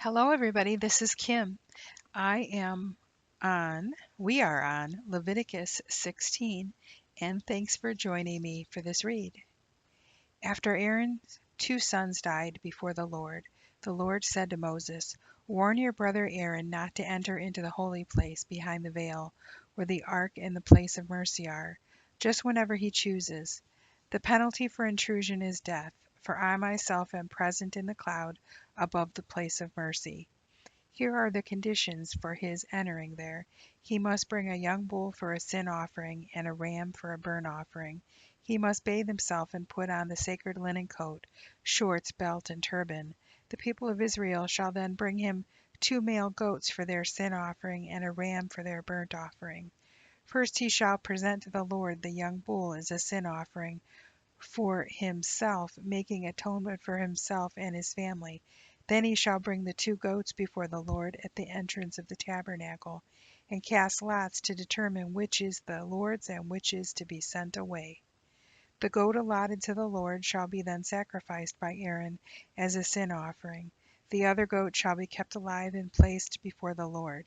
Hello, everybody. This is Kim. We are on Leviticus 16, and thanks for joining me for this read. After Aaron's two sons died before the Lord said to Moses, "Warn your brother Aaron not to enter into the holy place behind the veil, where the ark and the place of mercy are, just whenever he chooses. The penalty for intrusion is death, for I myself am present in the cloud above the place of mercy. Here are the conditions for his entering there. He must bring a young bull for a sin offering and a ram for a burnt offering. He must bathe himself and put on the sacred linen coat, shorts, belt, and turban. The people of Israel shall then bring him 2 male goats for their sin offering and a ram for their burnt offering. First he shall present to the Lord the young bull as a sin offering for himself, making atonement for himself and his family. Then he shall bring the 2 goats before the Lord at the entrance of the tabernacle, and cast lots to determine which is the Lord's and which is to be sent away. The goat allotted to the Lord shall be then sacrificed by Aaron as a sin offering. The other goat shall be kept alive and placed before the Lord.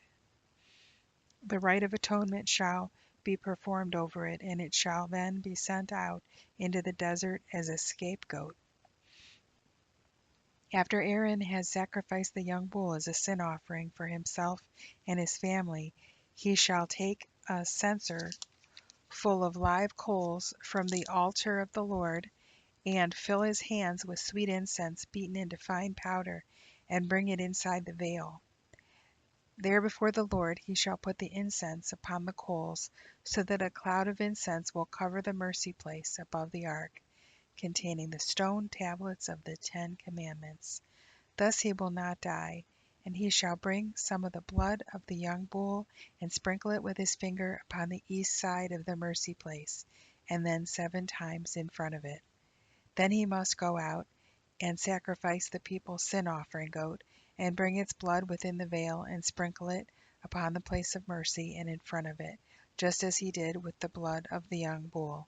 The rite of atonement shall be performed over it, and it shall then be sent out into the desert as a scapegoat. After Aaron has sacrificed the young bull as a sin offering for himself and his family, he shall take a censer full of live coals from the altar of the Lord, and fill his hands with sweet incense beaten into fine powder, and bring it inside the veil. There before the Lord he shall put the incense upon the coals, so that a cloud of incense will cover the mercy place above the ark, containing the stone tablets of the 10 Commandments. Thus he will not die. And he shall bring some of the blood of the young bull, and sprinkle it with his finger upon the east side of the mercy place, and then 7 times in front of it. Then he must go out and sacrifice the people's sin offering goat, and bring its blood within the veil, and sprinkle it upon the place of mercy and in front of it, just as he did with the blood of the young bull.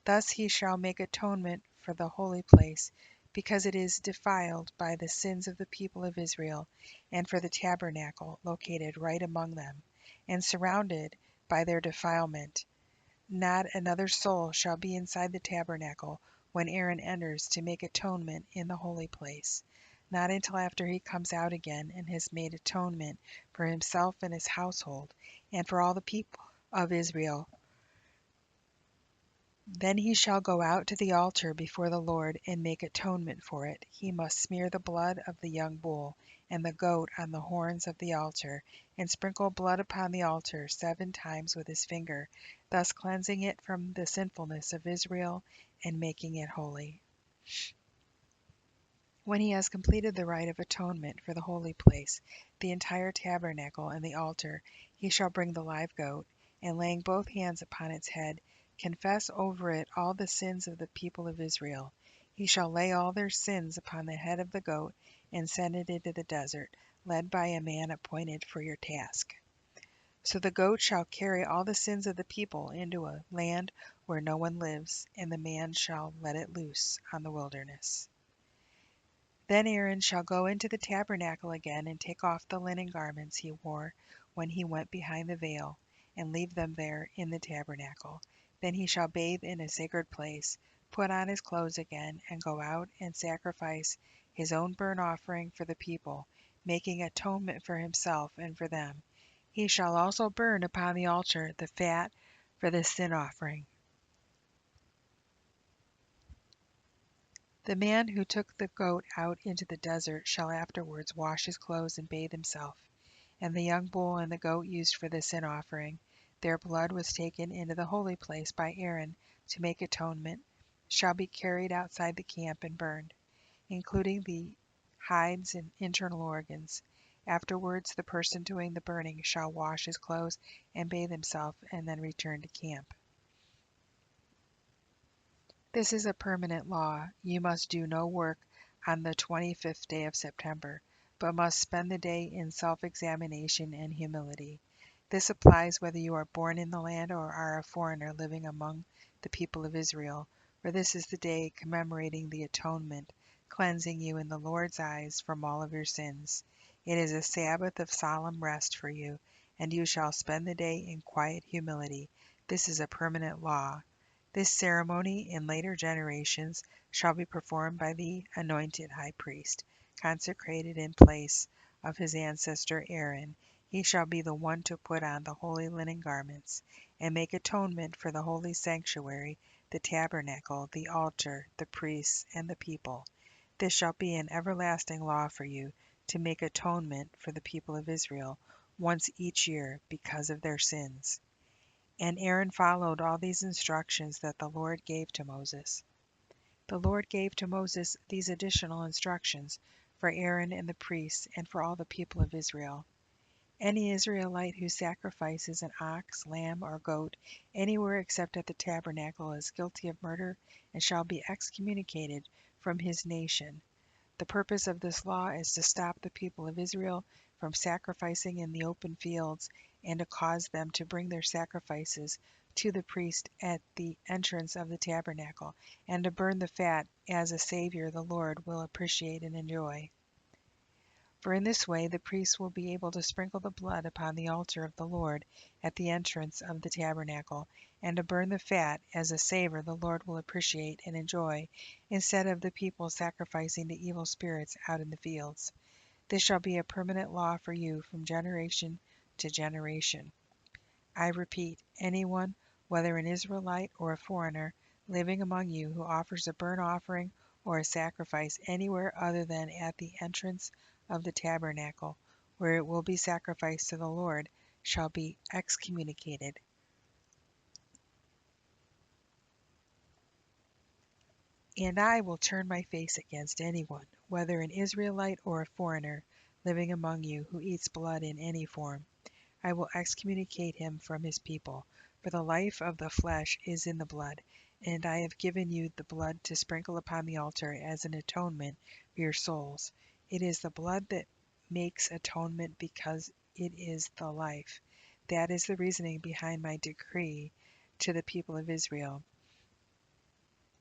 Thus he shall make atonement for the holy place, because it is defiled by the sins of the people of Israel, and for the tabernacle located right among them, and surrounded by their defilement. Not another soul shall be inside the tabernacle when Aaron enters to make atonement in the holy place, not until after he comes out again and has made atonement for himself and his household, and for all the people of Israel. Then he shall go out to the altar before the Lord and make atonement for it. He must smear the blood of the young bull and the goat on the horns of the altar, and sprinkle blood upon the altar 7 times with his finger, thus cleansing it from the sinfulness of Israel and making it holy. When he has completed the rite of atonement for the holy place, the entire tabernacle and the altar, he shall bring the live goat, and laying both hands upon its head, confess over it all the sins of the people of Israel. He shall lay all their sins upon the head of the goat, and send it into the desert, led by a man appointed for your task. So the goat shall carry all the sins of the people into a land where no one lives, and the man shall let it loose on the wilderness. Then Aaron shall go into the tabernacle again, and take off the linen garments he wore when he went behind the veil, and leave them there in the tabernacle. Then he shall bathe in a sacred place, put on his clothes again, and go out and sacrifice his own burnt offering for the people, making atonement for himself and for them. He shall also burn upon the altar the fat for the sin offering. The man who took the goat out into the desert shall afterwards wash his clothes and bathe himself. And the young bull and the goat used for the sin offering, their blood was taken into the holy place by Aaron to make atonement, shall be carried outside the camp and burned, including the hides and internal organs. Afterwards the person doing the burning shall wash his clothes and bathe himself, and then return to camp. This is a permanent law. You must do no work on the 25th day of September, but must spend the day in self-examination and humility. This applies whether you are born in the land or are a foreigner living among the people of Israel, for this is the day commemorating the atonement, cleansing you in the Lord's eyes from all of your sins. It is a Sabbath of solemn rest for you, and you shall spend the day in quiet humility. This is a permanent law. This ceremony in later generations shall be performed by the anointed high priest, consecrated in place of his ancestor Aaron. He shall be the one to put on the holy linen garments, and make atonement for the holy sanctuary, the tabernacle, the altar, the priests, and the people. This shall be an everlasting law for you, to make atonement for the people of Israel once each year because of their sins. And Aaron followed all these instructions that the Lord gave to Moses. The Lord gave to Moses these additional instructions for Aaron and the priests and for all the people of Israel. Any Israelite who sacrifices an ox, lamb, or goat anywhere except at the tabernacle is guilty of murder and shall be excommunicated from his nation. The purpose of this law is to stop the people of Israel from sacrificing in the open fields and to cause them to bring their sacrifices to the priest at the entrance of the tabernacle, and to burn the fat as a Savior the Lord will appreciate and enjoy. For in this way the priests will be able to sprinkle the blood upon the altar of the Lord at the entrance of the tabernacle, and to burn the fat as a savor the Lord will appreciate and enjoy, instead of the people sacrificing to evil spirits out in the fields. This shall be a permanent law for you from generation to generation. I repeat, anyone, whether an Israelite or a foreigner, living among you who offers a burnt offering or a sacrifice anywhere other than at the entrance of the tabernacle, where it will be sacrificed to the Lord, shall be excommunicated. And I will turn my face against anyone, whether an Israelite or a foreigner, living among you, who eats blood in any form. I will excommunicate him from his people, for the life of the flesh is in the blood, and I have given you the blood to sprinkle upon the altar as an atonement for your souls. It is the blood that makes atonement because it is the life. That is the reasoning behind my decree to the people of Israel,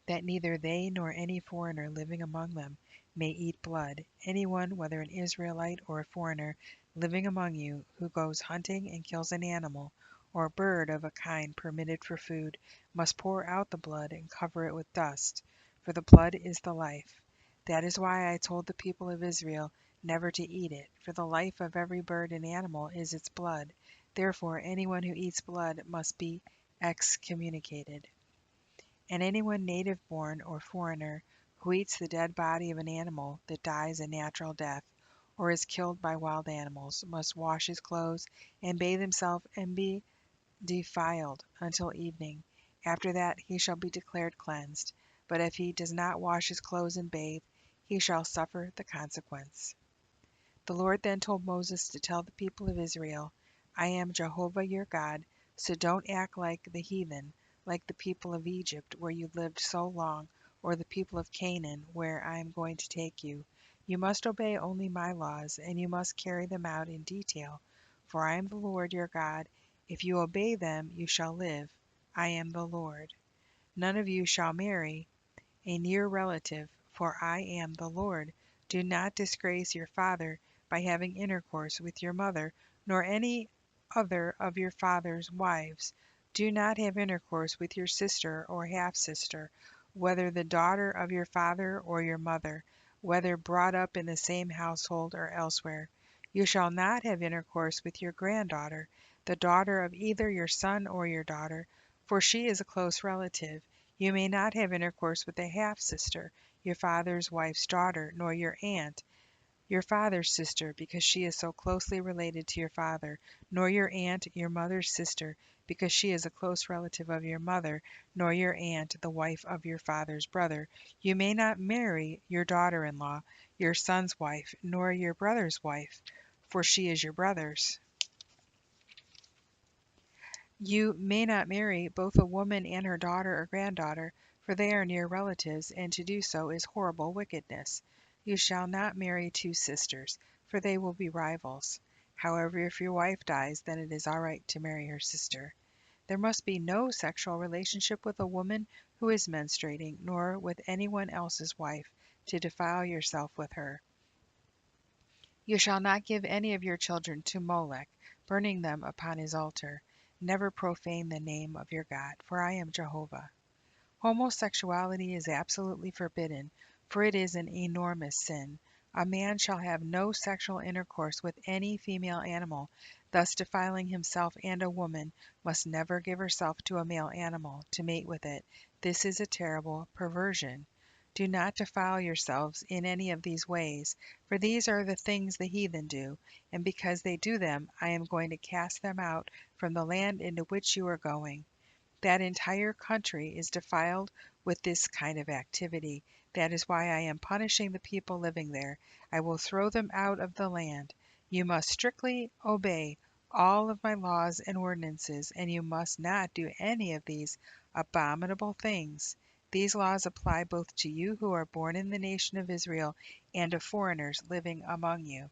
that neither they nor any foreigner living among them may eat blood. Anyone, whether an Israelite or a foreigner, living among you, who goes hunting and kills an animal, or a bird of a kind permitted for food, must pour out the blood and cover it with dust, for the blood is the life. That is why I told the people of Israel never to eat it, for the life of every bird and animal is its blood. Therefore anyone who eats blood must be excommunicated. And anyone native born or foreigner who eats the dead body of an animal that dies a natural death, or is killed by wild animals, must wash his clothes and bathe himself and be defiled until evening. After that he shall be declared cleansed. But if he does not wash his clothes and bathe, he shall suffer the consequence. The Lord then told Moses to tell the people of Israel, I am Jehovah your God, so don't act like the heathen, like the people of Egypt, where you lived so long, or the people of Canaan, where I am going to take you. You must obey only my laws, and you must carry them out in detail, for I am the Lord your God. If you obey them, you shall live. I am the Lord. None of you shall marry a near relative, for I am the Lord. Do not disgrace your father by having intercourse with your mother, nor any other of your father's wives. Do not have intercourse with your sister or half-sister, whether the daughter of your father or your mother, whether brought up in the same household or elsewhere. You shall not have intercourse with your granddaughter, the daughter of either your son or your daughter, for she is a close relative. You may not have intercourse with a half-sister, your father's wife's daughter, nor your aunt, your father's sister, because she is so closely related to your father, nor your aunt, your mother's sister, because she is a close relative of your mother, nor your aunt, the wife of your father's brother. You may not marry your daughter-in-law, your son's wife, nor your brother's wife, for she is your brother's. You may not marry both a woman and her daughter or granddaughter, for they are near relatives, and to do so is horrible wickedness. You shall not marry two sisters, for they will be rivals. However, if your wife dies, then it is all right to marry her sister. There must be no sexual relationship with a woman who is menstruating, nor with anyone else's wife, to defile yourself with her. You shall not give any of your children to Molech, burning them upon his altar. Never profane the name of your God, for I am Jehovah. Homosexuality is absolutely forbidden, for it is an enormous sin. A man shall have no sexual intercourse with any female animal, thus defiling himself, and a woman must never give herself to a male animal to mate with it. This is a terrible perversion. Do not defile yourselves in any of these ways, for these are the things the heathen do, and because they do them, I am going to cast them out from the land into which you are going. That entire country is defiled with this kind of activity. That is why I am punishing the people living there. I will throw them out of the land. You must strictly obey all of my laws and ordinances, and you must not do any of these abominable things. These laws apply both to you who are born in the nation of Israel and to foreigners living among you.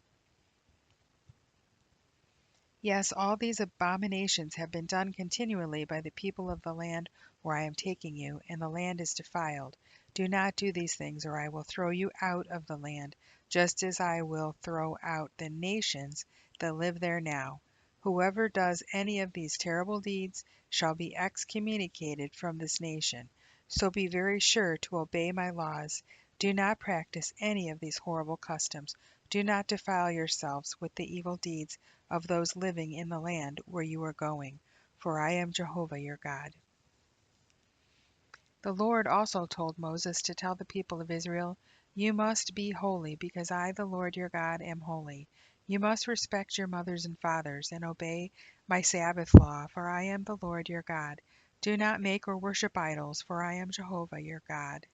Yes, all these abominations have been done continually by the people of the land where I am taking you, and the land is defiled. Do not do these things, or I will throw you out of the land, just as I will throw out the nations that live there now. Whoever does any of these terrible deeds shall be excommunicated from this nation. So be very sure to obey my laws. Do not practice any of these horrible customs. Do not defile yourselves with the evil deeds of those living in the land where you are going, for I am Jehovah your God. The Lord also told Moses to tell the people of Israel, "You must be holy, because I, the Lord your God, am holy. You must respect your mothers and fathers, and obey my Sabbath law, for I am the Lord your God. Do not make or worship idols, for I am Jehovah your God."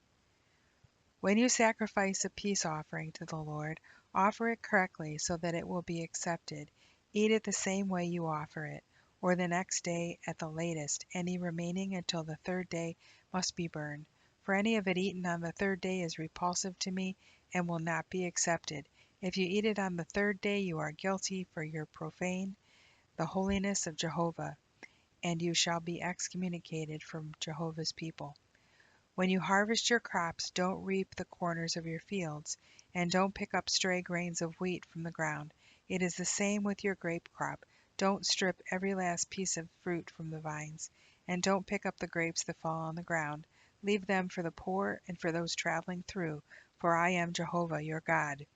When you sacrifice a peace offering to the Lord, offer it correctly so that it will be accepted. Eat it the same way you offer it, or the next day at the latest. Any remaining until the third day must be burned. For any of it eaten on the third day is repulsive to me and will not be accepted. If you eat it on the third day, you are guilty, for you profane the holiness of Jehovah, and you shall be excommunicated from Jehovah's people. When you harvest your crops, don't reap the corners of your fields, and don't pick up stray grains of wheat from the ground. It is the same with your grape crop. Don't strip every last piece of fruit from the vines, and don't pick up the grapes that fall on the ground. Leave them for the poor and for those traveling through, for I am Jehovah your God.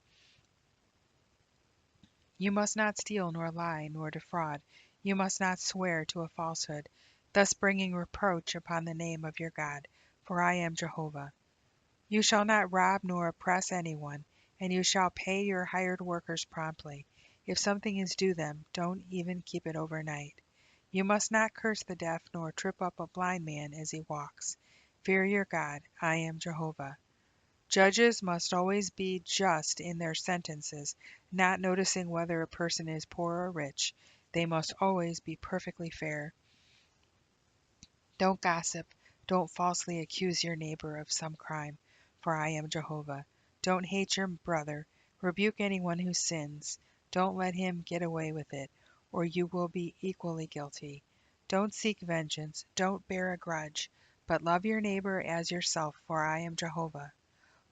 You must not steal, nor lie, nor defraud. You must not swear to a falsehood, thus bringing reproach upon the name of your God, for I am Jehovah. You shall not rob nor oppress anyone, and you shall pay your hired workers promptly. If something is due them, don't even keep it overnight. You must not curse the deaf nor trip up a blind man as he walks. Fear your God. I am Jehovah. Judges must always be just in their sentences, not noticing whether a person is poor or rich. They must always be perfectly fair. Don't gossip. Don't falsely accuse your neighbor of some crime, for I am Jehovah. Don't hate your brother. Rebuke anyone who sins. Don't let him get away with it, or you will be equally guilty. Don't seek vengeance. Don't bear a grudge, but love your neighbor as yourself, for I am Jehovah.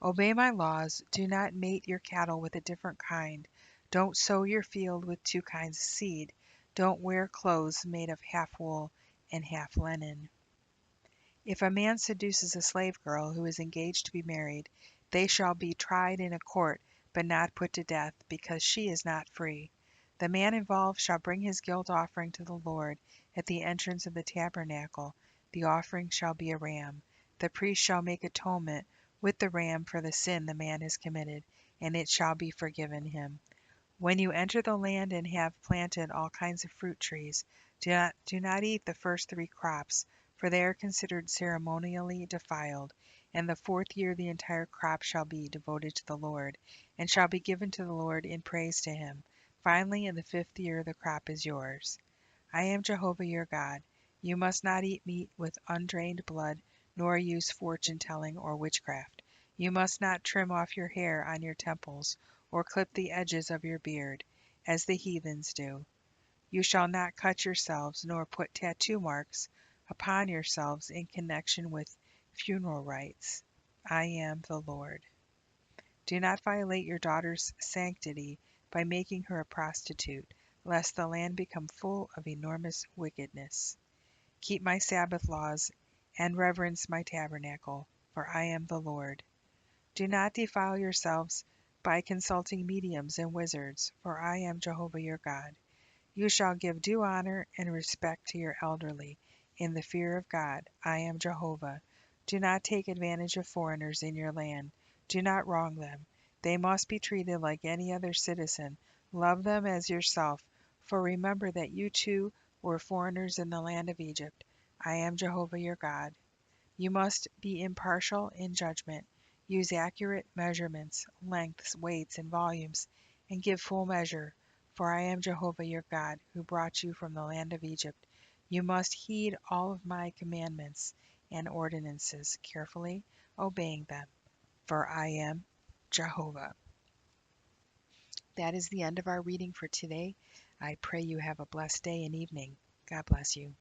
Obey my laws. Do not mate your cattle with a different kind. Don't sow your field with two kinds of seed. Don't wear clothes made of half wool and half linen. If a man seduces a slave girl who is engaged to be married, they shall be tried in a court, but not put to death, because she is not free. The man involved shall bring his guilt offering to the Lord at the entrance of the tabernacle. The offering shall be a ram. The priest shall make atonement with the ram for the sin the man has committed, and it shall be forgiven him. When you enter the land and have planted all kinds of fruit trees, do not eat the first three crops, for they are considered ceremonially defiled. And the fourth year the entire crop shall be devoted to the Lord, and shall be given to the Lord in praise to him. Finally, in the fifth year the crop is yours. I am Jehovah your God. You must not eat meat with undrained blood, nor use fortune telling or witchcraft. You must not trim off your hair on your temples, or clip the edges of your beard, as the heathens do. You shall not cut yourselves, nor put tattoo marks upon yourselves in connection with funeral rites. I am the Lord. Do not violate your daughter's sanctity. by making her a prostitute, lest the land become full of enormous wickedness. Keep my Sabbath laws and reverence my tabernacle, for I am the Lord. Do not defile yourselves by consulting mediums and wizards, for I am Jehovah your God. You shall give due honor and respect to your elderly, in the fear of God. I am Jehovah. Do not take advantage of foreigners in your land. Do not wrong them. They must be treated like any other citizen. Love them as yourself, for remember that you too were foreigners in the land of Egypt. I am Jehovah your God. You must be impartial in judgment. Use accurate measurements, lengths, weights, and volumes, and give full measure. For I am Jehovah your God, who brought you from the land of Egypt. You must heed all of my commandments and ordinances, carefully obeying them. For I am Jehovah. That is the end of our reading for today. I pray you have a blessed day and evening. God bless you.